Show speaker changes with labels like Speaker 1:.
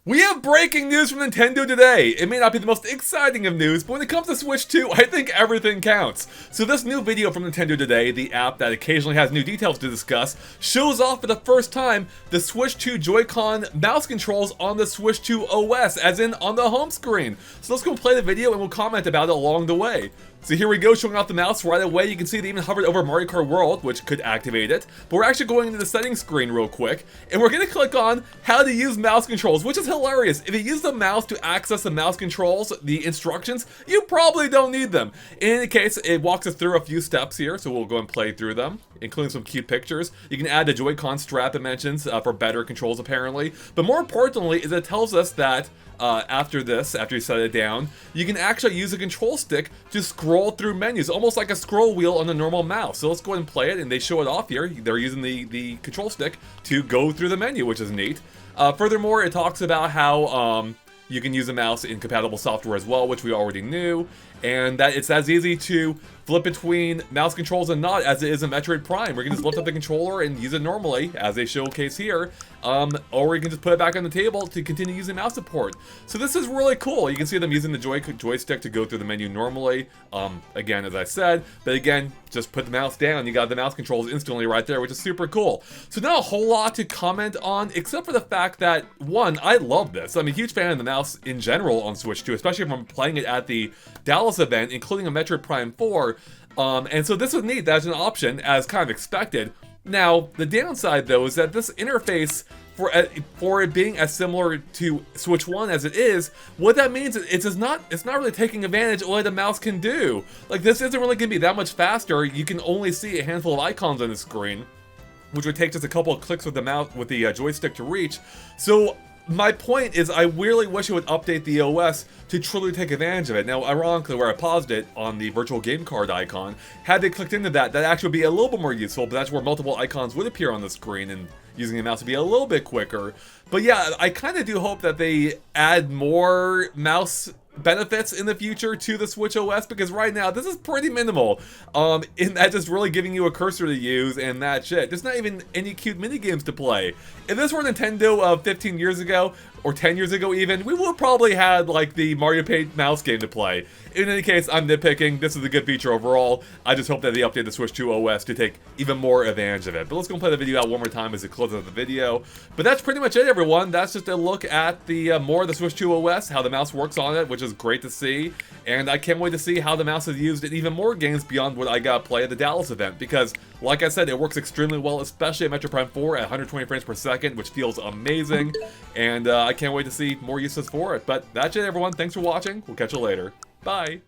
Speaker 1: We have breaking news from Nintendo today. It may not be the most exciting of news, but when it comes to Switch 2, I think everything counts. So this new video from Nintendo today, the app that occasionally has new details to discuss, shows off for the first time the Switch 2 Joy-Con mouse controls on the Switch 2 OS, as in on the home screen. So let's go play the video and we'll comment about it along the way. So here we go, showing off the mouse right away. You can see they even hovered over Mario Kart World, which could activate it. But we're actually going into the settings screen real quick, and we're going to click on how to use mouse controls, which is hilarious. If you use the mouse to access the mouse controls, the instructions, you probably don't need them. In any case, it walks us through a few steps here, so we'll go and play through them, including some cute pictures. You can add the Joy-Con strap it mentions for better controls apparently. But more importantly is it tells us that after you set it down, you can actually use a control stick to scroll through menus, almost like a scroll wheel on a normal mouse. So let's go ahead and play it, and they show it off here. They're using the control stick to go through the menu, which is neat. Furthermore, it talks about how you can use a mouse in compatible software as well, which we already knew, and that it's as easy to flip between mouse controls and not as it is in Metroid Prime. We can just lift up the controller and use it normally, as they showcase here, or we can just put it back on the table to continue using mouse support. So this is really cool. You can see them using the joystick to go through the menu normally, again, as I said, but again, just put the mouse down, you got the mouse controls instantly right there, which is super cool. So not a whole lot to comment on, except for the fact that, one, I love this. I'm a huge fan of the mouse in general on Switch 2, especially if I'm playing it at the Dallas event, including a Metroid Prime 4, and so this was neat. That's an option, as kind of expected. Now, the downside, though, is that this interface, for it being as similar to Switch 1 as it is, what that means is it's not really taking advantage of what the mouse can do. Like, this isn't really going to be that much faster. You can only see a handful of icons on the screen, which would take just a couple of clicks with the mouse, with the joystick to reach. So my point is, I really wish it would update the OS to truly take advantage of it. Now, ironically, where I paused it on the virtual game card icon, had they clicked into that, that'd actually be a little bit more useful, but that's where multiple icons would appear on the screen, and using the mouse would be a little bit quicker. But yeah, I kind of do hope that they add more mouse benefits in the future to the Switch OS, because right now this is pretty minimal, in that just really giving you a cursor to use and that's it. There's not even any cute mini games to play. If this were Nintendo of 15 years ago, or 10 years ago even, we would have probably had like the Mario Paint mouse game to play. In any case, I'm nitpicking. This is a good feature overall. I just hope that they update the Switch 2 OS to take even more advantage of it. But let's go play the video out one more time as it closes out the video. But that's pretty much it, everyone. That's just a look at the more of the Switch 2 OS, how the mouse works on it, which is great to see. And I can't wait to see how the mouse is used in even more games beyond what I got to play at the Dallas event, because, like I said, it works extremely well, especially at Metroid Prime 4 at 120 frames per second, which feels amazing. And I can't wait to see more uses for it. But that's it, everyone. Thanks for watching. We'll catch you later. Bye.